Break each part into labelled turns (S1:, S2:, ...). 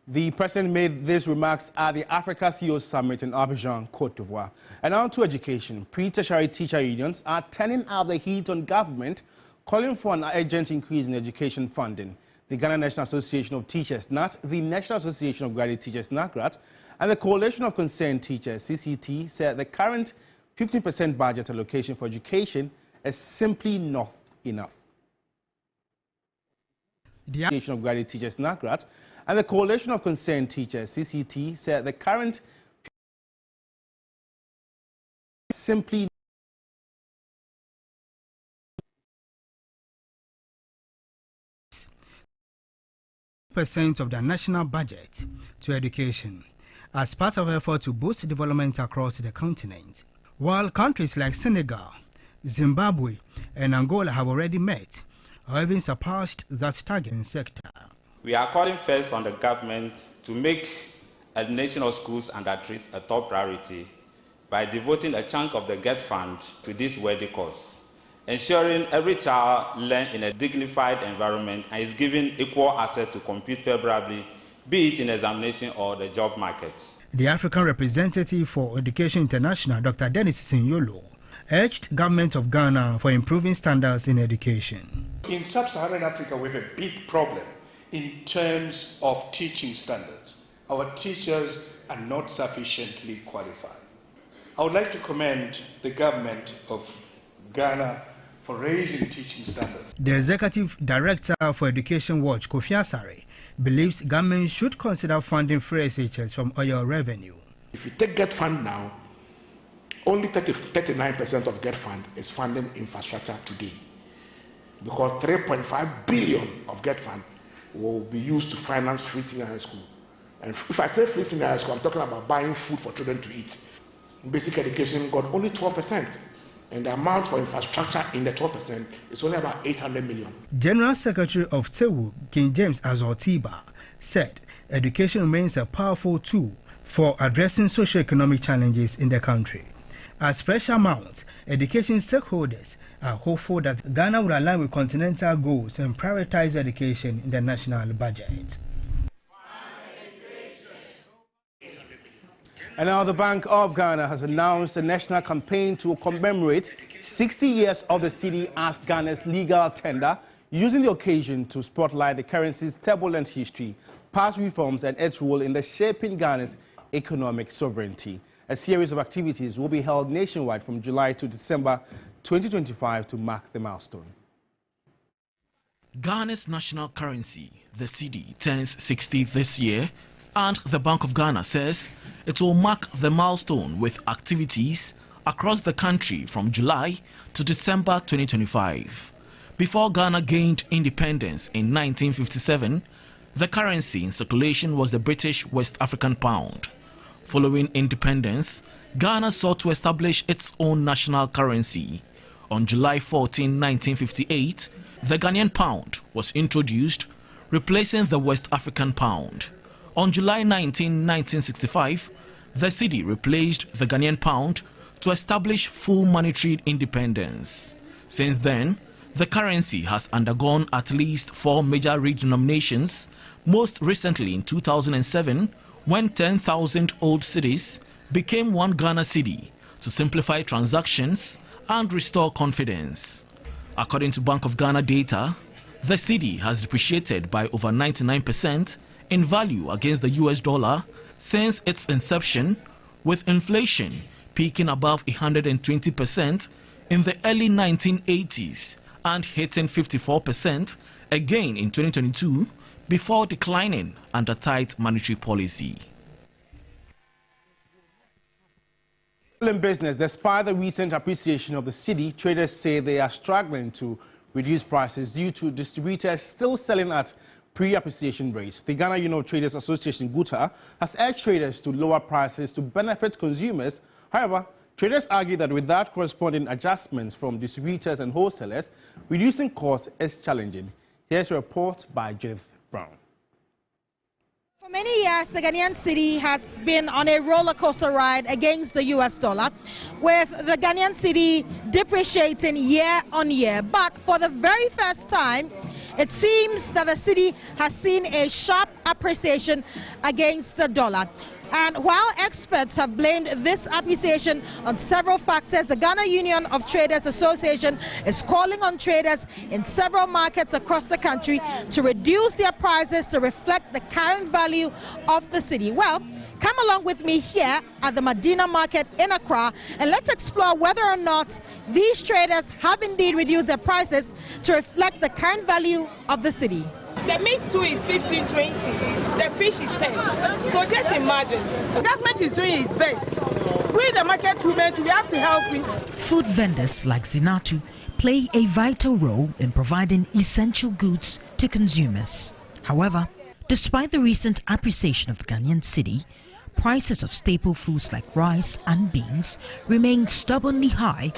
S1: The president made these remarks at the Africa CEO Summit in Abidjan, Côte d'Ivoire. And on to education. Pre-tertiary teacher unions are turning out the heat on government, calling for an urgent increase in education funding. The Ghana National Association of Teachers, NAT, the National Association of Graduate Teachers, NAGRAT, and the Coalition of Concerned Teachers, CCT, said the current 15% budget allocation for education is simply not enough. The Association of Graduate Teachers, NAGRAT, and the Coalition of Concerned Teachers, CCT, said the current simply
S2: % of the national budget to education as part of an effort to boost development across the continent. While countries like Senegal, Zimbabwe, and Angola have already met or even surpassed that target sector.
S3: We are calling first on the government to make elimination of schools and trees a top priority by devoting a chunk of the GET fund to this worthy cause, ensuring every child learns in a dignified environment and is given equal access to compete favorably, be it in examination or the job market.
S2: The African representative for Education International, Dr. Dennis Sinyolo, urged government of Ghana for improving standards in education.
S4: In sub-Saharan Africa, we have a big problem in terms of teaching standards. Our teachers are not sufficiently qualified. I would like to commend the government of Ghana for raising teaching standards.
S2: The Executive Director for Education Watch, Kofi Asare, believes government should consider funding free SHS from oil revenue.
S5: If you take GET fund now, only 39% of GET fund is funding infrastructure today, because 3.5 billion of GET fund will be used to finance free senior high school. And if I say free senior high school, I'm talking about buying food for children to eat. Basic education got only 12%, and the amount for infrastructure in the 12% is only about 800 million.
S2: General Secretary of TEWU, King James Azortiba, said education remains a powerful tool for addressing socio-economic challenges in the country. As pressure mounts, education stakeholders are hopeful that Ghana will align with continental goals and prioritize education in the national budget.
S1: And now the Bank of Ghana has announced a national campaign to commemorate 60 years of the Cedi as Ghana's legal tender, using the occasion to spotlight the currency's turbulent history, past reforms and its role in the shaping Ghana's economic sovereignty. A series of activities will be held nationwide from July to December 2025 to mark the milestone.
S6: Ghana's national currency, the Cedi, turns 60 this year, and the Bank of Ghana says it will mark the milestone with activities across the country from July to December 2025. Before Ghana gained independence in 1957, the currency in circulation was the British West African pound. Following independence, Ghana sought to establish its own national currency. On July 14, 1958, the Ghanaian pound was introduced, replacing the West African pound. On July 19, 1965, the Cedi replaced the Ghanaian pound to establish full monetary independence. Since then, the currency has undergone at least 4 major redenominations, most recently in 2007, when 10,000 old cedis became one Ghana Cedi to simplify transactions and restore confidence. According to Bank of Ghana data, the Cedi has depreciated by over 99% in value against the US dollar since its inception, with inflation peaking above 120% in the early 1980s and hitting 54% again in 2022 before declining under tight monetary policy.
S1: In business, despite the recent appreciation of the Cedi, traders say they are struggling to reduce prices due to distributors still selling at pre-appreciation rates. The Ghana Union of Traders Association, GUTA, has urged traders to lower prices to benefit consumers. However, traders argue that without corresponding adjustments from distributors and wholesalers, reducing costs is challenging. Here's a report by Judith Brown.
S7: For many years, the Ghanaian Cedi has been on a roller coaster ride against the US dollar, with the Ghanaian Cedi depreciating year on year. But for the very first time, it seems that the cedi has seen a sharp appreciation against the dollar. And while experts have blamed this appreciation on several factors, the Ghana Union of Traders Association is calling on traders in several markets across the country to reduce their prices to reflect the current value of the cedi. Well, come along with me here at the Medina Market in Accra and let's explore whether or not these traders have indeed reduced their prices to reflect the current value of the cedi.
S8: The meat too is 15-20, the fish is 10. So just imagine, the government is doing its best. We, the market women, we have to help it.
S9: Food vendors like Zinatu play a vital role in providing essential goods to consumers. However, despite the recent appreciation of the Ghanaian cedi, prices of staple foods like rice and beans remain stubbornly high,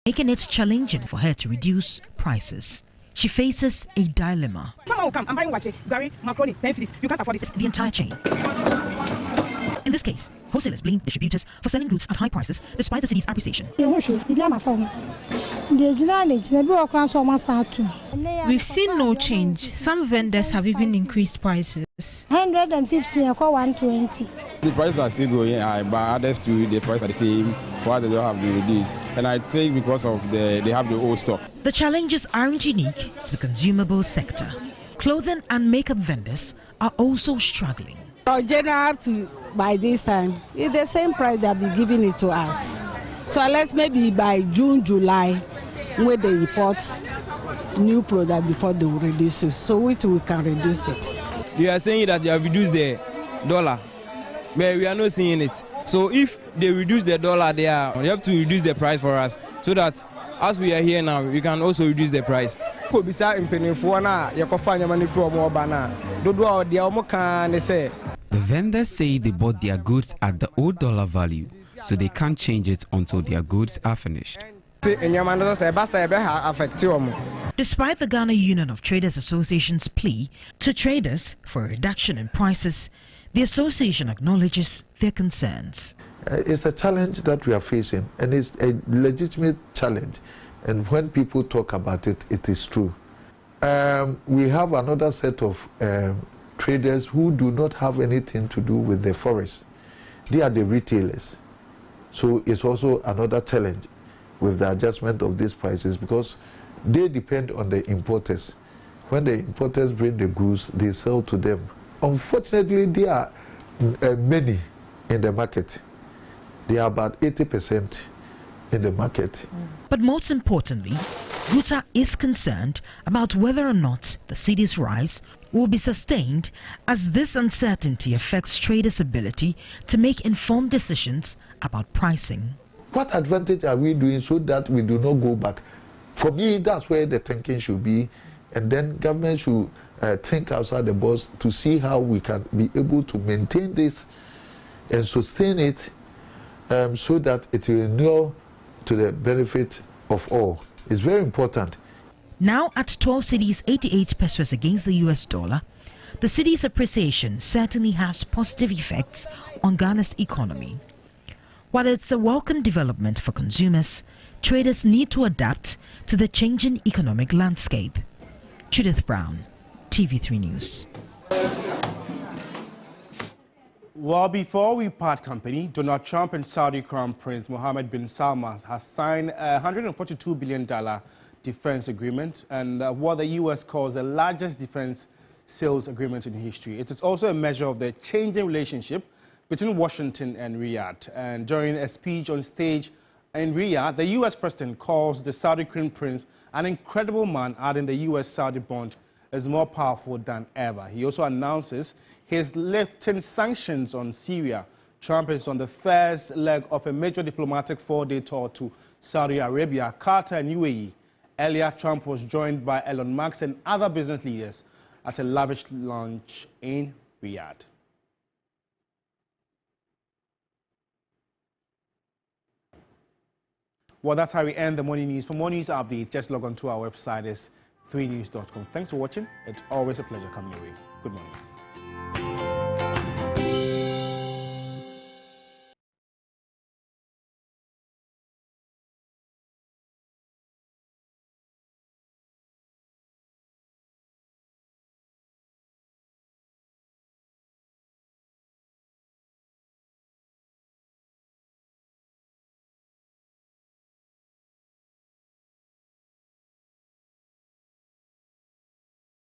S9: making it challenging for her to reduce prices. She faces a dilemma.
S8: Someone will come, I'm buying wache, gari, macaroni, 10 cedis. You can't afford this.
S9: The entire chain. In this case, wholesalers blame distributors for selling goods at high prices despite the cedi's appreciation.
S10: We've seen no change. Some vendors have even increased prices.
S11: 150 or 120.
S12: The prices are still going high, but others too, the price are the same, while they don't have the reduced. And I think because of they have the old stock.
S9: The challenges aren't unique to the consumable sector. Clothing and makeup vendors are also struggling.
S13: General to by this time, it's the same price they'll be giving it to us. So let's maybe by June, July, when they import new product before they will reduce it, so we can reduce it.
S14: You are saying that they have reduced the dollar, but we are not seeing it. So if they reduce the dollar there, they have to reduce the price for us, so that as we are here now, we can also reduce the price.
S15: The vendors say they bought their goods at the old dollar value, so they can't change it until their goods are finished.
S9: Despite the Ghana Union of Traders Association's plea to traders for a reduction in prices, the association acknowledges their concerns.
S16: It's a challenge that we are facing, and it's a legitimate challenge. And when people talk about it, it is true. We have another set of traders who do not have anything to do with the forest. They are the retailers. So it's also another challenge with the adjustment of these prices, because they depend on the importers. When the importers bring the goods, they sell to them. Unfortunately, there are many in the market. They are about 80% in the market.
S9: But most importantly, Guta is concerned about whether or not the cedi's rise will be sustained, as this uncertainty affects traders' ability to make informed decisions about pricing.
S16: What advantage are we doing so that we do not go back? For me, that's where the thinking should be, and then government should think outside the box to see how we can be able to maintain this and sustain it, so that it will inure to the benefit of all. It's very important.
S9: Now at 12 cedis 88 pesos against the US dollar, the cedi's appreciation certainly has positive effects on Ghana's economy. While it's a welcome development for consumers, traders need to adapt to the changing economic landscape. Judith Brown, TV3 News.
S1: Well, before we part company, Donald Trump and Saudi Crown Prince Mohammed bin Salman has signed a $142 billion defense agreement, and what the U.S. calls the largest defense sales agreement in history. It is also a measure of the changing relationship between Washington and Riyadh. And during a speech on stage in Riyadh, the U.S. president calls the Saudi Crown Prince an incredible man, adding the U.S.-Saudi bond is more powerful than ever. He also announces his lifting sanctions on Syria. Trump is on the first leg of a major diplomatic four-day tour to Saudi Arabia, Qatar and UAE Earlier, Trump was joined by Elon Musk and other business leaders at a lavish lunch in Riyadh. Well, that's how we end the morning news. For more news updates, just log on to our website, is 3news.com. Thanks for watching. It's always a pleasure coming your way. Good morning.